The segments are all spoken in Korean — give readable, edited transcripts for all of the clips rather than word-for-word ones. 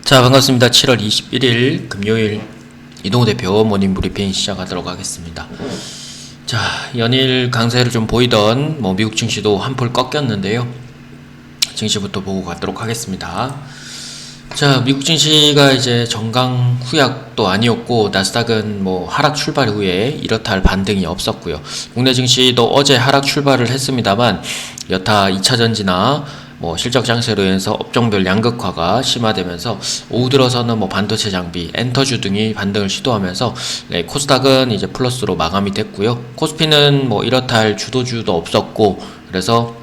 자, 반갑습니다. 7월 21일 금요일 이동우 대표 모닝 브리핑 시작하도록 하겠습니다. 자, 연일 강세를 좀 보이던 미국 증시도 한풀 꺾였는데요. 증시부터 보고 가도록 하겠습니다. 자, 미국 증시가 이제 정강 후약도 아니었고, 나스닥은 하락 출발 후에 이렇다 할 반등이 없었고요. 국내 증시도 어제 하락 출발을 했습니다만, 여타 2차전지나 실적 장세로 인해서 업종별 양극화가 심화되면서 오후 들어서는 반도체 장비, 엔터주 등이 반등을 시도하면서 코스닥은 이제 플러스로 마감이 됐고요. 코스피는 이렇다 할 주도주도 없었고, 그래서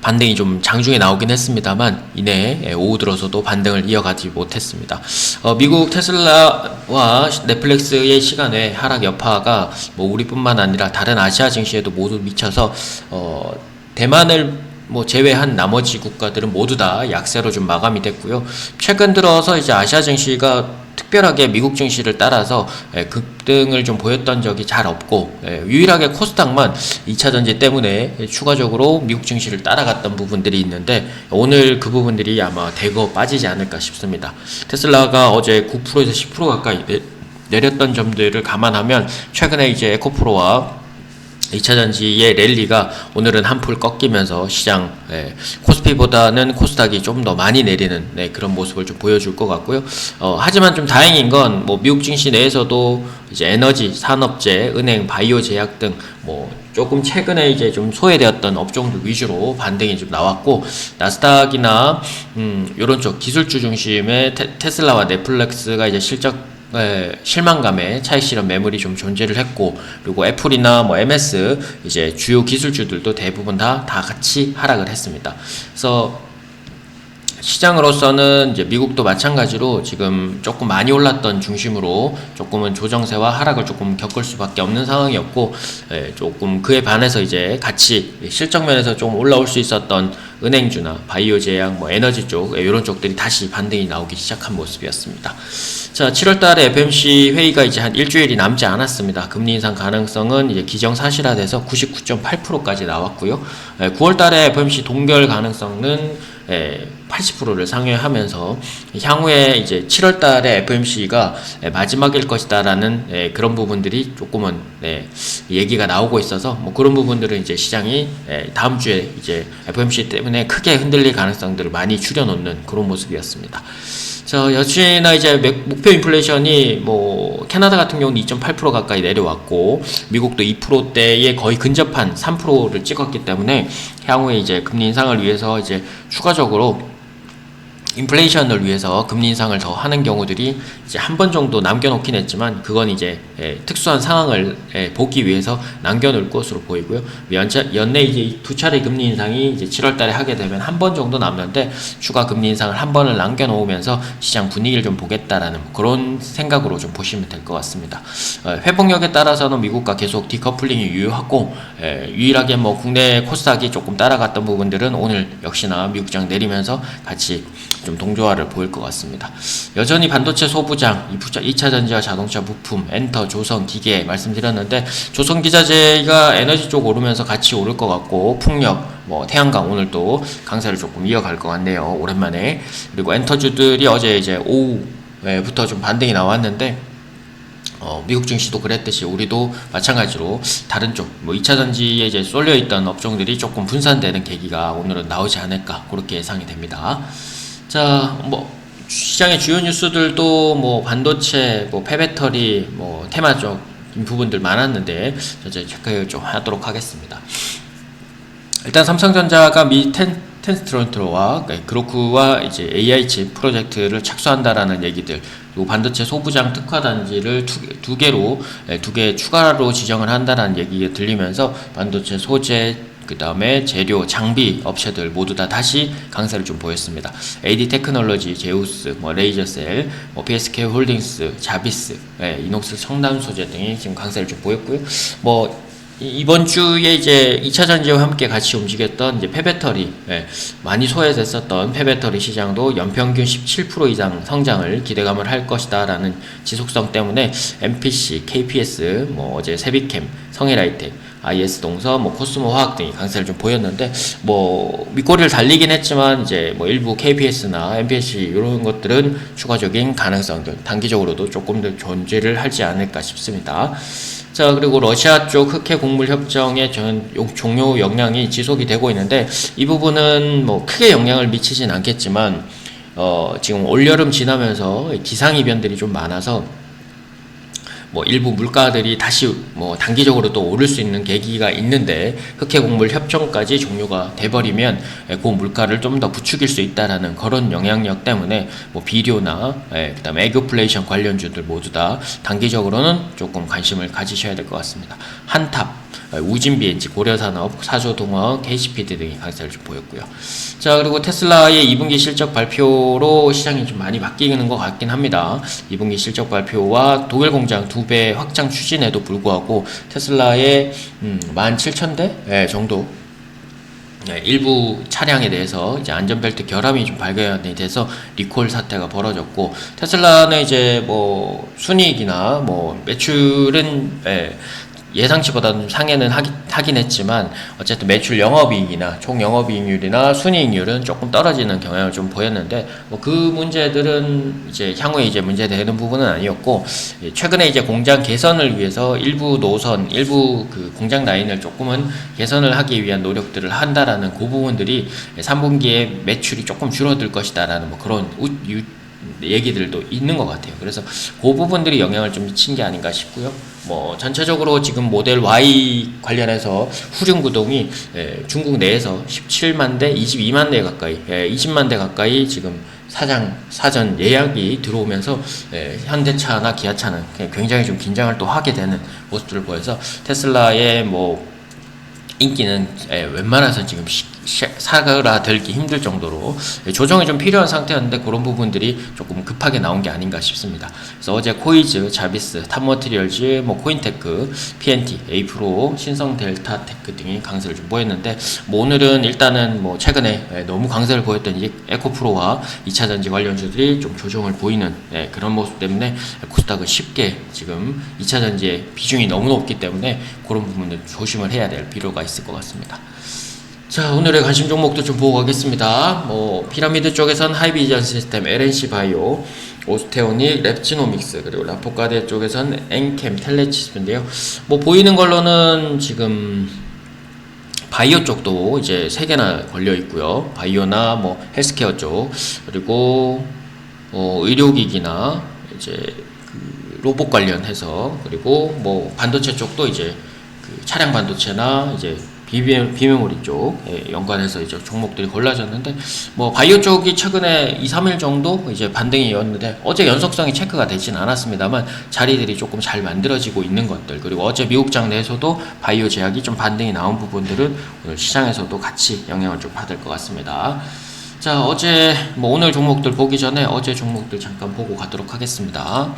반등이 좀 장중에 나오긴 했습니다만 이내 오후 들어서도 반등을 이어가지 못했습니다. 미국 테슬라와 넷플릭스의 시간에 하락 여파가 우리뿐만 아니라 다른 아시아 증시에도 모두 미쳐서 대만을 제외한 나머지 국가들은 모두 다 약세로 좀 마감이 됐고요. 최근 들어서 이제 아시아 증시가 특별하게 미국 증시를 따라서 급등을 좀 보였던 적이 잘 없고, 유일하게 코스닥만 2차전지 때문에 추가적으로 미국 증시를 따라갔던 부분들이 있는데, 오늘 그 부분들이 아마 대거 빠지지 않을까 싶습니다. 테슬라가 어제 9%에서 10% 가까이 내렸던 점들을 감안하면 최근에 이제 에코프로와 2차전지의 랠리가 오늘은 한풀 꺾이면서 시장 코스피보다는 코스닥이 좀 더 많이 내리는 그런 모습을 좀 보여줄 것 같고요. 하지만 좀 다행인 건 미국 증시 내에서도 이제 에너지, 산업재, 은행, 바이오 제약 등 조금 최근에 이제 좀 소외되었던 업종들 위주로 반등이 좀 나왔고, 나스닥이나 요런 쪽 기술주 중심의 테슬라와 넷플릭스가 이제 실망감에 차익 실현 매물이 좀 존재를 했고, 그리고 애플이나 MS 이제 주요 기술주들도 대부분 다 같이 하락을 했습니다. 그래서 시장으로서는 이제 미국도 마찬가지로 지금 조금 많이 올랐던 중심으로 조금은 조정세와 하락을 조금 겪을 수밖에 없는 상황이었고, 조금 그에 반해서 이제 같이 실적 면에서 좀 올라올 수 있었던 은행주나 바이오 제약, 에너지 쪽 이런 쪽들이 다시 반등이 나오기 시작한 모습이었습니다. 자, 7월달에 FOMC 회의가 이제 한 일주일이 남지 않았습니다. 금리 인상 가능성은 이제 기정사실화돼서 99.8%까지 나왔고요. 9월달에 FOMC 동결 가능성은 80%를 상회하면서 향후에 이제 7월달에 FOMC가 마지막일 것이다라는 그런 부분들이 조금은 얘기가 나오고 있어서 그런 부분들은 이제 시장이 다음 주에 이제 FOMC 때문에 크게 흔들릴 가능성들을 많이 줄여놓는 그런 모습이었습니다. 자, 역시나 이제 목표 인플레이션이 캐나다 같은 경우는 2.8% 가까이 내려왔고, 미국도 2%대에 거의 근접한 3%를 찍었기 때문에 향후에 이제 금리 인상을 위해서 이제 추가적으로 인플레이션을 위해서 금리 인상을 더 하는 경우들이 이제 한 번 정도 남겨놓긴 했지만, 그건 이제 특수한 상황을 보기 위해서 남겨놓을 것으로 보이고요. 연내 이제 두 차례 금리 인상이 이제 7월달에 하게 되면 한 번 정도 남는데, 추가 금리 인상을 한 번을 남겨놓으면서 시장 분위기를 좀 보겠다라는 그런 생각으로 좀 보시면 될 것 같습니다. 회복력에 따라서는 미국과 계속 디커플링이 유효하고, 유일하게 국내 코스닥이 조금 따라갔던 부분들은 오늘 역시나 미국장 내리면서 같이 좀 동조화를 보일 것 같습니다. 여전히 반도체 소부장, 2차전지와 자동차 부품, 엔터, 조선, 기계 말씀드렸는데, 조선 기자재가 에너지 쪽 오르면서 같이 오를 것 같고, 풍력, 태양광 오늘 또 강세를 조금 이어갈 것 같네요. 오랜만에. 그리고 엔터주들이 어제 이제 오후부터 좀 반등이 나왔는데, 미국 증시도 그랬듯이 우리도 마찬가지로 다른 쪽 2차전지에 이제 쏠려있던 업종들이 조금 분산되는 계기가 오늘은 나오지 않을까, 그렇게 예상이 됩니다. 자, 시장의 주요 뉴스들도 반도체, 폐배터리, 테마적 부분들 많았는데 이제 체크 좀 하도록 하겠습니다. 일단 삼성전자가 미 텐스트론트와 그로크와 이제 AI 칩 프로젝트를 착수한다라는 얘기들, 그리고 반도체 소부장 특화 단지를 두 개 추가로 지정을 한다라는 얘기가 들리면서 반도체 소재, 그 다음에 재료, 장비 업체들 모두 다 다시 강세를 좀 보였습니다. AD 테크놀로지, 제우스, 레이저셀, PSK 홀딩스, 자비스, 이녹스 청담 소재 등이 지금 강세를 좀 보였고요. 이번 주에 이제 2차전지와 함께 같이 움직였던 이제 폐배터리, 많이 소외됐었던 폐배터리 시장도 연평균 17% 이상 성장을 기대감을 할 것이다라는 지속성 때문에 MPC, KPS, 어제 세비캠, 성일하이텍, IS 동선, 뭐 코스모 화학 등이 강세를 좀 보였는데 뭐 윗꼬리를 달리긴 했지만 이제 뭐 일부 KPS나 MPS 이런 것들은 추가적인 가능성들 단기적으로도 조금 더 존재를 하지 않을까 싶습니다. 자, 그리고 러시아 쪽 흑해 곡물 협정의 종료 역량이 지속이 되고 있는데 이 부분은 뭐 크게 영향을 미치진 않겠지만 지금 올여름 지나면서 기상이변들이 좀 많아서 뭐 일부 물가들이 다시 뭐 단기적으로 또 오를 수 있는 계기가 있는데 흑해 곡물 협정까지 종료가 돼버리면 그 물가를 좀 더 부추길 수 있다라는 그런 영향력 때문에 뭐 비료나 그다음에 에그플레이션 관련주들 모두 다 단기적으로는 조금 관심을 가지셔야 될 것 같습니다. 한탑, 우진비엔지, 고려산업, 사조동업, KCPD 등이 강세를 좀 보였고요. 자, 그리고 테슬라의 2분기 실적 발표로 시장이 좀 많이 바뀌는 것 같긴 합니다. 2분기 실적 발표와 독일 공장 2배 확장 추진에도 불구하고 테슬라의 17,000대 정도 일부 차량에 대해서 이제 안전벨트 결함이 좀 발견이 돼서 리콜 사태가 벌어졌고, 테슬라는 이제 뭐 순이익이나 뭐 매출은 예상치보다는 상회는 하긴 했지만 어쨌든 매출 영업이익이나 총 영업이익률이나 순이익률은 조금 떨어지는 경향을 좀 보였는데 뭐 그 문제들은 이제 향후에 이제 문제되는 부분은 아니었고, 최근에 이제 공장 개선을 위해서 일부 노선, 일부 그 공장 라인을 조금은 개선을 하기 위한 노력들을 한다라는 그 부분들이 3분기에 매출이 조금 줄어들 것이다라는 뭐 그런 얘기들도 있는 것 같아요. 그래서 그 부분들이 영향을 좀 미친 게 아닌가 싶고요. 뭐 전체적으로 지금 모델 Y 관련해서 후륜구동이 중국 내에서 17만 대, 22만 대 가까이, 20만 대 가까이 지금 사전 예약이 들어오면서 현대차나 기아차는 굉장히 좀 긴장을 또 하게 되는 모습들을 보여서 테슬라의 뭐 인기는 웬만해서 지금 사그라들기 힘들 정도로 조정이 좀 필요한 상태였는데 그런 부분들이 조금 급하게 나온 게 아닌가 싶습니다. 그래서 어제 코이즈, 자비스, 탑머티리얼즈, 뭐 코인테크, PNT, 에이프로, 신성 델타테크 등이 강세를 좀 보였는데 뭐 오늘은 일단은 뭐 최근에 너무 강세를 보였던 이 에코프로와 2차전지 관련주들이 좀 조정을 보이는 그런 모습 때문에 코스닥은 쉽게 지금 2차전지의 비중이 너무 높기 때문에 그런 부분을 조심을 해야 될 필요가 있을 것 같습니다. 자, 오늘의 관심 종목도 좀 보고 가겠습니다. 뭐 피라미드 쪽에선 하이비전 시스템, LNC 바이오, 오스테오닉, 랩지노믹스, 그리고 라포카데 쪽에선 엔캠, 텔레치스인데요. 뭐 보이는 걸로는 지금 바이오 쪽도 이제 3개나 걸려 있고요. 바이오나 뭐 헬스케어 쪽, 그리고 의료기기나 이제 그 로봇 관련해서, 그리고 뭐 반도체 쪽도 이제 그 차량 반도체나 이제 비메모리 쪽에 연관해서 이제 종목들이 골라졌는데, 뭐 바이오 쪽이 최근에 2-3일 정도 이제 반등이었는데 어제 연속성이 체크가 되진 않았습니다만 자리들이 조금 잘 만들어지고 있는 것들, 그리고 어제 미국 장내에서도 바이오 제약이 좀 반등이 나온 부분들은 오늘 시장에서도 같이 영향을 좀 받을 것 같습니다. 자, 어제 뭐 오늘 종목들 보기 전에 어제 종목들 잠깐 보고 가도록 하겠습니다.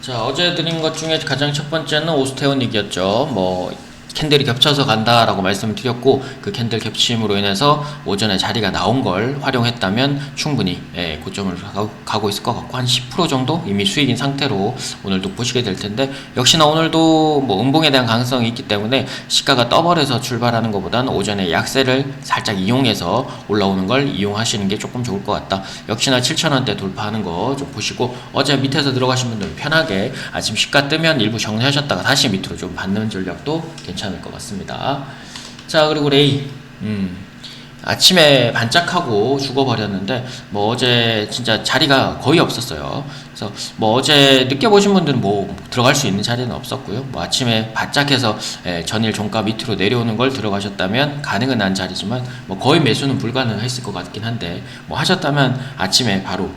자, 어제 드린 것 중에 가장 첫 번째는 오스테오닉이었죠. 뭐 캔들이 겹쳐서 간다라고 말씀을 드렸고, 그 캔들 겹침으로 인해서 오전에 자리가 나온 걸 활용했다면 충분히 고점을 가고 있을 것 같고, 한 10% 정도 이미 수익인 상태로 오늘도 보시게 될 텐데, 역시나 오늘도 뭐 음봉에 대한 가능성이 있기 때문에 시가가 떠버려서 출발하는 것보다는 오전에 약세를 살짝 이용해서 올라오는 걸 이용하시는 게 조금 좋을 것 같다. 역시나 7,000원대 돌파하는 거 좀 보시고, 어제 밑에서 들어가신 분들은 편하게 아침 시가 뜨면 일부 정리하셨다가 다시 밑으로 좀 받는 전략도 괜찮을 것 같습니다. 자, 그리고 레이 아침에 반짝하고 죽어버렸는데 뭐 어제 진짜 자리가 거의 없었어요. 그래서 뭐 어제 늦게 보신 분들은 뭐 들어갈 수 있는 자리는 없었고요. 뭐 아침에 바짝해서 전일 종가 밑으로 내려오는 걸 들어가셨다면 가능은 한 자리지만 뭐 거의 매수는 불가능했을 것 같긴 한데, 뭐 하셨다면 아침에 바로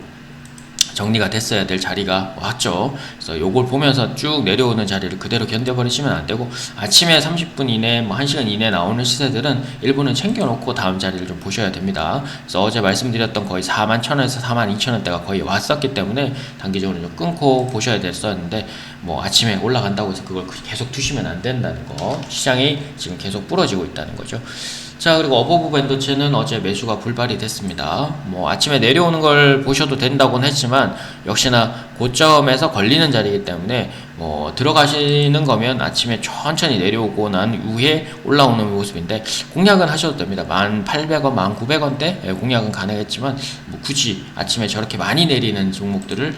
정리가 됐어야 될 자리가 왔죠. 그래서 요걸 보면서 쭉 내려오는 자리를 그대로 견뎌버리시면 안 되고, 아침에 30분 이내, 뭐 1시간 이내 나오는 시세들은 일부는 챙겨놓고 다음 자리를 좀 보셔야 됩니다. 그래서 어제 말씀드렸던 거의 41,000원에서 42,000원대가 거의 왔었기 때문에 단기적으로 좀 끊고 보셔야 됐었는데, 뭐 아침에 올라간다고 해서 그걸 계속 두시면 안 된다는 거, 시장이 지금 계속 부러지고 있다는 거죠. 자, 그리고 어버브 반도체는 어제 매수가 불발이 됐습니다. 뭐 아침에 내려오는 걸 보셔도 된다고는 했지만 역시나 고점에서 걸리는 자리이기 때문에 뭐 들어가시는 거면 아침에 천천히 내려오고 난 이후에 올라오는 모습인데 공략은 하셔도 됩니다. 1,800원, 1,900원대 공략은 가능했지만 뭐 굳이 아침에 저렇게 많이 내리는 종목들을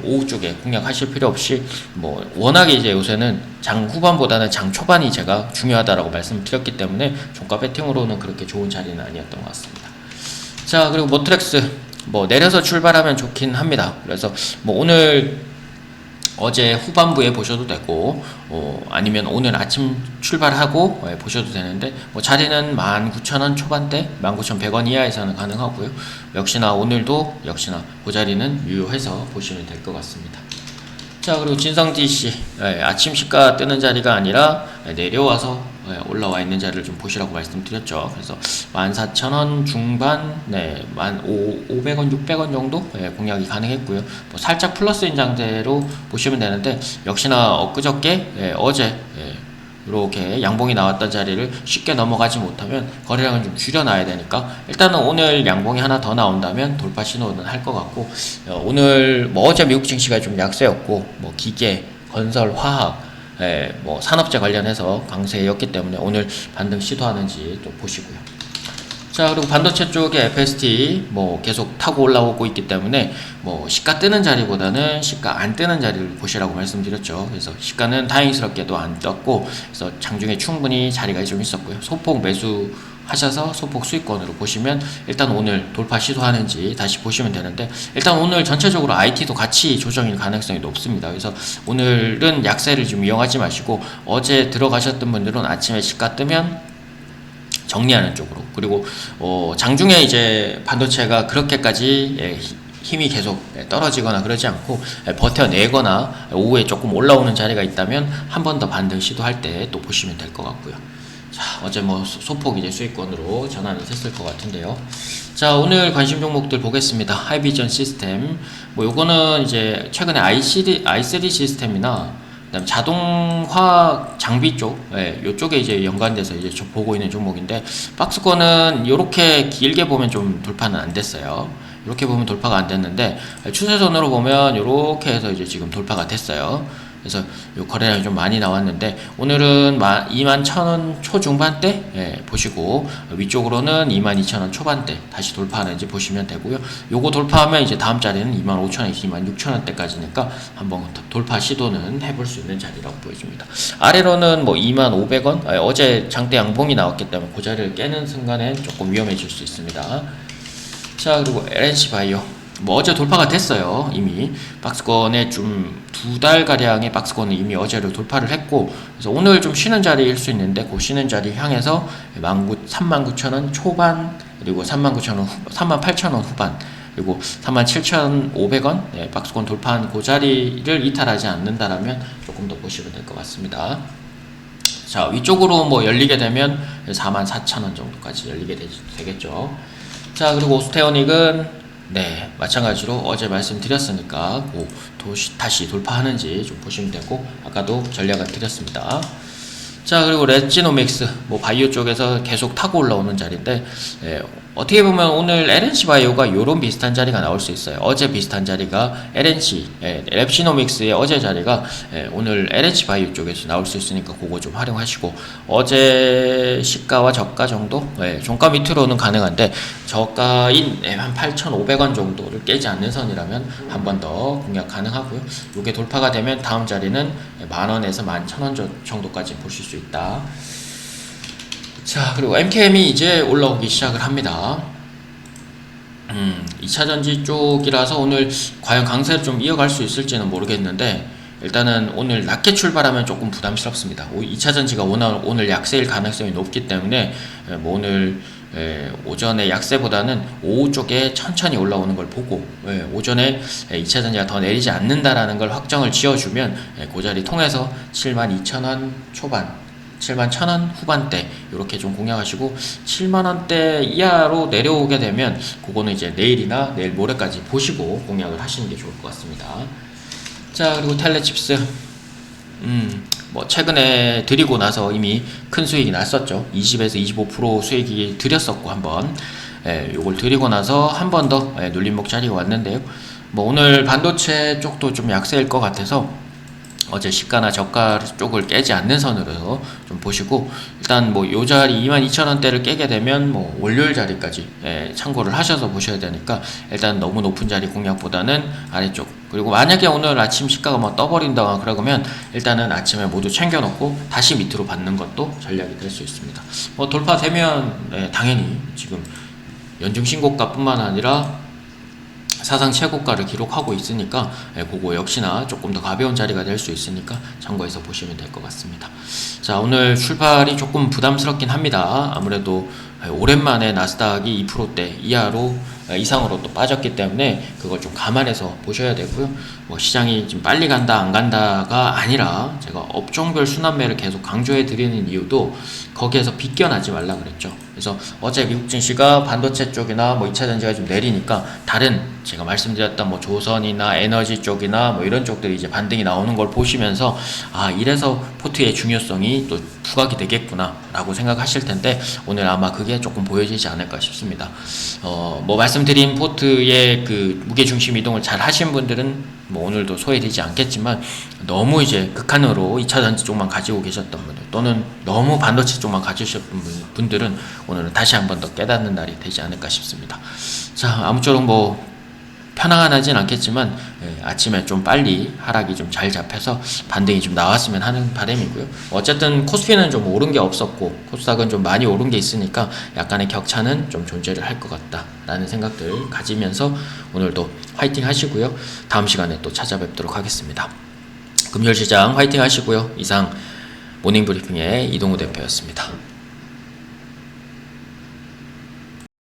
오후 쪽에 공략하실 필요 없이 뭐 워낙에 이제 요새는 장 후반보다는 장 초반이 제가 중요하다라고 말씀드렸기 때문에 종가 배팅으로는 그렇게 좋은 자리는 아니었던 것 같습니다. 자, 그리고 모트렉스 뭐 내려서 출발하면 좋긴 합니다. 그래서 뭐 오늘 어제 후반부에 보셔도 되고 아니면 오늘 아침 출발하고 보셔도 되는데 뭐 자리는 19,000원 초반대 19,100원 이하에서는 가능하고요. 역시나 오늘도 역시나 그 자리는 유효해서 보시면 될 것 같습니다. 자, 그리고 진성 DC 아침 시가 뜨는 자리가 아니라 내려와서 올라와 있는 자리를 좀 보시라고 말씀드렸죠. 그래서 14,000원 중반, 500원, 600원 정도 공략이 가능했고요. 뭐 살짝 플러스 인장대로 보시면 되는데 역시나 엊그저께 어제 이렇게 양봉이 나왔던 자리를 쉽게 넘어가지 못하면 거래량을 좀 줄여놔야 되니까 일단은 오늘 양봉이 하나 더 나온다면 돌파 신호는 할 것 같고 오늘 뭐 어제 미국 증시가 좀 약세였고 뭐 기계, 건설, 화학 뭐 산업재 관련해서 강세였기 때문에 오늘 반등 시도하는지 또 보시고요. 자, 그리고 반도체 쪽에 FST 뭐 계속 타고 올라오고 있기 때문에 뭐 시가 뜨는 자리보다는 시가 안 뜨는 자리를 보시라고 말씀드렸죠. 그래서 시가는 다행스럽게도 안 떴고 그래서 장중에 충분히 자리가 좀 있었고요. 소폭 매수 하셔서 소폭 수익권으로 보시면 일단 오늘 돌파 시도하는지 다시 보시면 되는데 일단 오늘 전체적으로 IT도 같이 조정일 가능성이 높습니다. 그래서 오늘은 약세를 좀 이용하지 마시고 어제 들어가셨던 분들은 아침에 시가 뜨면 정리하는 쪽으로 그리고 장중에 이제 반도체가 그렇게까지 힘이 계속 떨어지거나 그러지 않고 버텨내거나 오후에 조금 올라오는 자리가 있다면 한 번 더 반등 시도할 때 또 보시면 될 것 같고요. 자, 어제 뭐 소폭 이제 수익권으로 전환이 됐을 것 같은데요. 자, 오늘 관심 종목들 보겠습니다. 하이비전 시스템 뭐 요거는 이제 최근에 i3 시스템이나 그다음 자동화 장비 쪽, 요쪽에 이제 연관돼서 이제 보고 있는 종목인데 박스권은 이렇게 길게 보면 좀 돌파는 안 됐어요. 이렇게 보면 돌파가 안 됐는데 추세선으로 보면 이렇게 해서 이제 지금 돌파가 됐어요. 그래서 요 거래량이 좀 많이 나왔는데 오늘은 21,000원 초중반대 보시고 위쪽으로는 22,000원 초반대 다시 돌파하는지 보시면 되고요. 요거 돌파하면 이제 다음 자리는 25,000원에서 26,000원대까지니까 한번 돌파 시도는 해볼 수 있는 자리라고 보여집니다. 아래로는 뭐 25,000원 어제 장대 양봉이 나왔기 때문에 그 자리를 깨는 순간에 조금 위험해질 수 있습니다. 자, 그리고 LNC 바이오 뭐 어제 돌파가 됐어요. 이미 박스권에 좀 2달가량의 박스권은 이미 어제를 돌파를 했고 그래서 오늘 좀 쉬는 자리일 수 있는데 그 쉬는 자리 향해서 39,000원 초반 그리고 38,000원 후반 그리고 37,500원 박스권 돌파한 그 자리를 이탈하지 않는다라면 조금 더 보시면 될 것 같습니다. 자, 위쪽으로 뭐 열리게 되면 44,000원 정도까지 열리게 되겠죠. 자, 그리고 오스테오닉은 마찬가지로 어제 말씀드렸으니까 다시 돌파하는지 좀 보시면 되고 아까도 전략을 드렸습니다. 자, 그리고 레지노믹스 뭐 바이오 쪽에서 계속 타고 올라오는 자리인데 어떻게 보면 오늘 LNC 바이오가 요런 비슷한 자리가 나올 수 있어요. 어제 비슷한 자리가 LNC 랩시노믹스의 어제 자리가 오늘 LNC 바이오 쪽에서 나올 수 있으니까 그거 좀 활용하시고 어제 시가와 저가 정도 종가 밑으로는 가능한데 저가인 한 8,500원 정도를 깨지 않는 선이라면 한 번 더 공략 가능하고요. 이게 돌파가 되면 다음 자리는 10,000원에서 11,000원 정도까지 보실 수 있다. 자, 그리고 MKM이 이제 올라오기 시작을 합니다. 2차전지 쪽이라서 오늘 과연 강세를 좀 이어갈 수 있을지는 모르겠는데 일단은 오늘 낮게 출발하면 조금 부담스럽습니다. 2차전지가 오늘 약세일 가능성이 높기 때문에 뭐 오늘 오전에 약세보다는 오후 쪽에 천천히 올라오는 걸 보고 오전에 2차전지가 더 내리지 않는다라는 걸 확정을 지어주면 그 자리 통해서 72,000원 초반 71,000원 후반대 이렇게 좀 공략하시고 70,000원대 이하로 내려오게 되면 그거는 이제 내일이나 내일 모레까지 보시고 공략을 하시는 게 좋을 것 같습니다. 자, 그리고 텔레칩스 뭐 최근에 드리고 나서 이미 큰 수익이 났었죠. 20에서 25% 수익이 드렸었고 한번 요걸 드리고 나서 한 번 더 눌림목 자리가 왔는데요. 뭐 오늘 반도체 쪽도 좀 약세일 것 같아서 어제 시가나 저가 쪽을 깨지 않는 선으로 좀 보시고, 일단 뭐 요 자리 22,000원대를 깨게 되면 뭐 월요일 자리까지 참고를 하셔서 보셔야 되니까, 일단 너무 높은 자리 공략보다는 아래쪽, 그리고 만약에 오늘 아침 시가가 뭐 떠버린다거나 그러면 일단은 아침에 모두 챙겨놓고 다시 밑으로 받는 것도 전략이 될 수 있습니다. 뭐 돌파되면 당연히 지금 연중 신고가 뿐만 아니라 사상 최고가를 기록하고 있으니까 그거 역시나 조금 더 가벼운 자리가 될 수 있으니까 참고해서 보시면 될 것 같습니다. 자, 오늘 출발이 조금 부담스럽긴 합니다. 아무래도 오랜만에 나스닥이 2%대 이상으로 또 빠졌기 때문에 그걸 좀 감안해서 보셔야 되고요. 뭐 시장이 지금 빨리 간다 안 간다가 아니라 제가 업종별 순환매를 계속 강조해 드리는 이유도 거기에서 비껴나지 말라 그랬죠. 그래서 어제 미국 증시가 반도체 쪽이나 뭐 2차 전지가 좀 내리니까 다른 제가 말씀드렸던 뭐 조선이나 에너지 쪽이나 뭐 이런 쪽들이 이제 반등이 나오는 걸 보시면서 아, 이래서 포트의 중요성이 또 부각이 되겠구나 라고 생각하실 텐데, 오늘 아마 그게 조금 보여지지 않을까 싶습니다. 뭐 말씀드린 포트의 그 무게중심 이동을 잘 하신 분들은 뭐 오늘도 소외되지 않겠지만, 너무 이제 극한으로 2차 전지 쪽만 가지고 계셨던 분들, 또는 너무 반도체 쪽만 가지셨던 분들은 오늘은 다시 한번 더 깨닫는 날이 되지 않을까 싶습니다. 자, 아무쪼록 뭐 편안하진 않겠지만 아침에 좀 빨리 하락이 좀 잘 잡혀서 반등이 좀 나왔으면 하는 바람이고요. 어쨌든 코스피는 좀 오른 게 없었고 코스닥은 좀 많이 오른 게 있으니까 약간의 격차는 좀 존재를 할 것 같다라는 생각들 가지면서 오늘도 화이팅 하시고요. 다음 시간에 또 찾아뵙도록 하겠습니다. 금요일 시장 화이팅 하시고요. 이상 모닝브리핑의 이동우 대표였습니다.